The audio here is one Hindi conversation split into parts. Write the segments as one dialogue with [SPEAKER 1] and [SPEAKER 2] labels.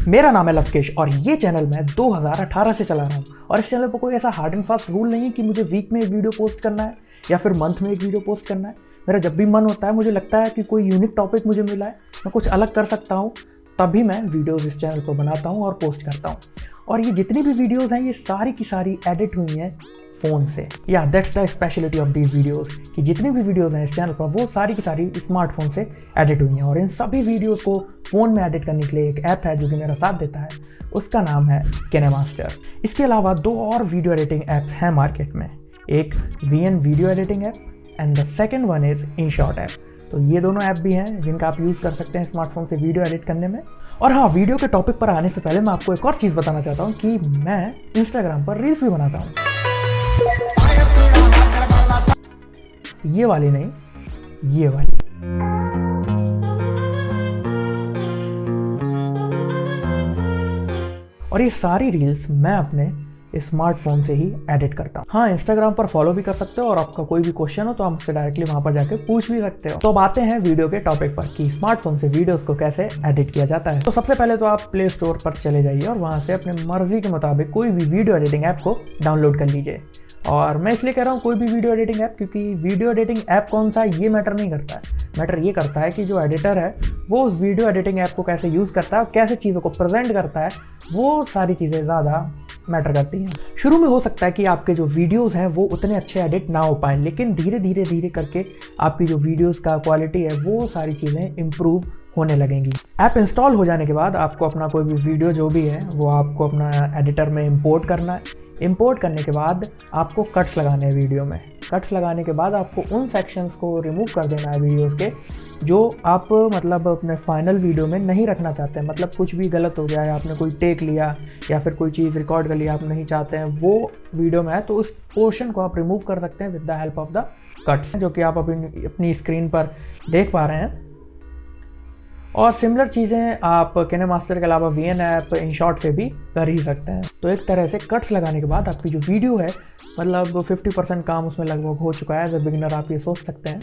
[SPEAKER 1] मेरा नाम है लवकेश और ये चैनल मैं 2018 से चला रहा हूँ और इस चैनल पर कोई ऐसा हार्ड एंड फास्ट रूल नहीं है कि मुझे वीक में एक वीडियो पोस्ट करना है या फिर मंथ में एक वीडियो पोस्ट करना है। मेरा जब भी मन होता है, मुझे लगता है कि कोई यूनिक टॉपिक मुझे मिला है, मैं कुछ अलग कर सकता हूँ, तभी मैं वीडियोज़ इस चैनल पर बनाता हूँ और पोस्ट करता हूँ। और ये जितनी भी वीडियोज़ हैं ये सारी की सारी एडिट हुई हैं फ़ोन से। या that's the speciality of these videos कि जितनी भी वीडियोज़ हैं इस चैनल पर वो सारी की सारी स्मार्टफोन से एडिट हुई हैं। और इन सभी वीडियोज़ को फ़ोन में एडिट करने के लिए एक ऐप है जो कि मेरा साथ देता है, उसका नाम है KineMaster। इसके अलावा दो और वीडियो एडिटिंग ऐप्स हैं मार्केट में, एक VN video editing app and the second one is InShot app. तो ये दोनों ऐप भी हैं जिनका आप यूज़ कर सकते हैं स्मार्टफोन से वीडियो एडिट करने में। और हाँ, वीडियो के टॉपिक पर आने से पहले मैं आपको एक और चीज़ बताना चाहता हूँ कि मैं इंस्टाग्राम पर रील्स भी बनाता हूँ। ये वाली नहीं, ये वाली। और ये सारी रील्स मैं अपने स्मार्टफोन से ही एडिट करता हूँ। हाँ, इंस्टाग्राम पर फॉलो भी कर सकते हो और आपका कोई भी क्वेश्चन हो तो आप मुझसे डायरेक्टली वहां पर जाके पूछ भी सकते हो। तो अब आते हैं वीडियो के टॉपिक पर कि स्मार्टफोन से वीडियोस को कैसे एडिट किया जाता है। तो सबसे पहले तो आप प्ले स्टोर पर चले जाइए और वहां से अपने मर्जी के मुताबिक कोई भी वीडियो एडिटिंग ऐप को डाउनलोड कर लीजिए। और मैं इसलिए कह रहा हूँ कोई भी वीडियो एडिटिंग ऐप, क्योंकि वीडियो एडिटिंग ऐप कौन सा है ये मैटर नहीं करता है। मैटर ये करता है कि जो एडिटर है वो उस वीडियो एडिटिंग ऐप को कैसे यूज़ करता है और कैसे चीज़ों को प्रेजेंट करता है, वो सारी चीज़ें ज़्यादा मैटर करती हैं। शुरू में हो सकता है कि आपके जो वीडियोस हैं वो उतने अच्छे एडिट ना हो पाएँ, लेकिन धीरे धीरे करके आपकी जो वीडियोस का क्वालिटी है वो सारी चीज़ें इम्प्रूव होने लगेंगी। ऐप इंस्टॉल हो जाने के बाद आपको अपना कोई भी वीडियो जो भी है वो आपको अपना एडिटर में इंपोर्ट करना है। इंपोर्ट करने के बाद आपको कट्स लगाने हैं वीडियो में। कट्स लगाने के बाद आपको उन सेक्शंस को रिमूव कर देना है वीडियोस के जो आप मतलब अपने फाइनल वीडियो में नहीं रखना चाहते हैं। मतलब कुछ भी गलत हो गया है, आपने कोई टेक लिया या फिर कोई चीज़ रिकॉर्ड कर लिया, आप नहीं चाहते हैं वो वीडियो में है, तो उस पोर्शन को आप रिमूव कर सकते हैं with the help of the cuts, जो कि आप अपनी स्क्रीन पर देख पा रहे हैं। और सिमिलर चीज़ें आप KineMaster के अलावा VN ऐप, InShot से भी कर ही सकते हैं। तो एक तरह से कट्स लगाने के बाद आपकी जो वीडियो है मतलब 50% काम उसमें लगभग हो चुका है। एज अ बिगिनर आप ये सोच सकते हैं।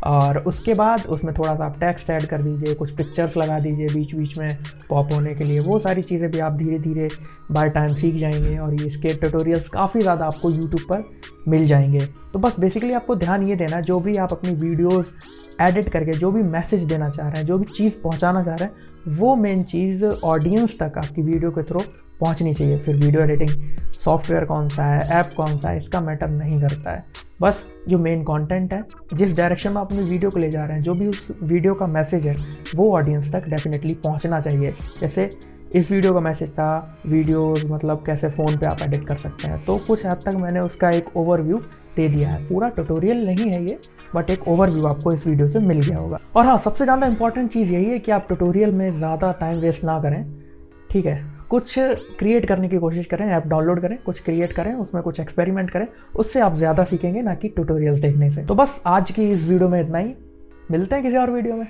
[SPEAKER 1] और उसके बाद उसमें थोड़ा सा आप टेक्स्ट ऐड कर दीजिए, कुछ पिक्चर्स लगा दीजिए बीच बीच में पॉप होने के लिए। वो सारी चीज़ें भी आप धीरे धीरे बाय टाइम सीख जाएंगे और ये इसके ट्यूटोरियल्स काफ़ी ज़्यादा आपको यूट्यूब पर मिल जाएंगे। तो बस बेसिकली आपको ध्यान ये देना, जो भी आप अपनी वीडियोज़ एडिट करके जो भी मैसेज देना चाह रहे हैं, जो भी चीज़ पहुंचाना चाह रहे हैं, वो मेन चीज़ ऑडियंस तक आपकी वीडियो के थ्रू पहुंचनी चाहिए। फिर वीडियो एडिटिंग सॉफ्टवेयर कौन सा है, ऐप कौन सा है, इसका मैटर नहीं करता है। बस जो मेन कंटेंट है, जिस डायरेक्शन में आप अपनी वीडियो को ले जा रहे हैं, जो भी उस वीडियो का मैसेज है वो ऑडियंस तक डेफिनेटली पहुँचना चाहिए। जैसे इस वीडियो का मैसेज था वीडियोज़ मतलब कैसे फ़ोन पे आप एडिट कर सकते हैं, तो कुछ हद तक मैंने उसका एक ओवरव्यू दे दिया है। पूरा ट्यूटोरियल नहीं है ये, बट एक ओवरव्यू आपको इस वीडियो से मिल गया होगा। और हाँ, सबसे ज़्यादा इंपॉर्टेंट चीज़ यही है कि आप ट्यूटोरियल में ज़्यादा टाइम वेस्ट ना करें, ठीक है। कुछ क्रिएट करने की कोशिश करें, ऐप डाउनलोड करें, कुछ क्रिएट करें, उसमें कुछ एक्सपेरिमेंट करें, उससे आप ज़्यादा सीखेंगे ना कि ट्यूटोरियल्स देखने से। तो बस आज की इस वीडियो में इतना ही, मिलते हैं किसी और वीडियो में।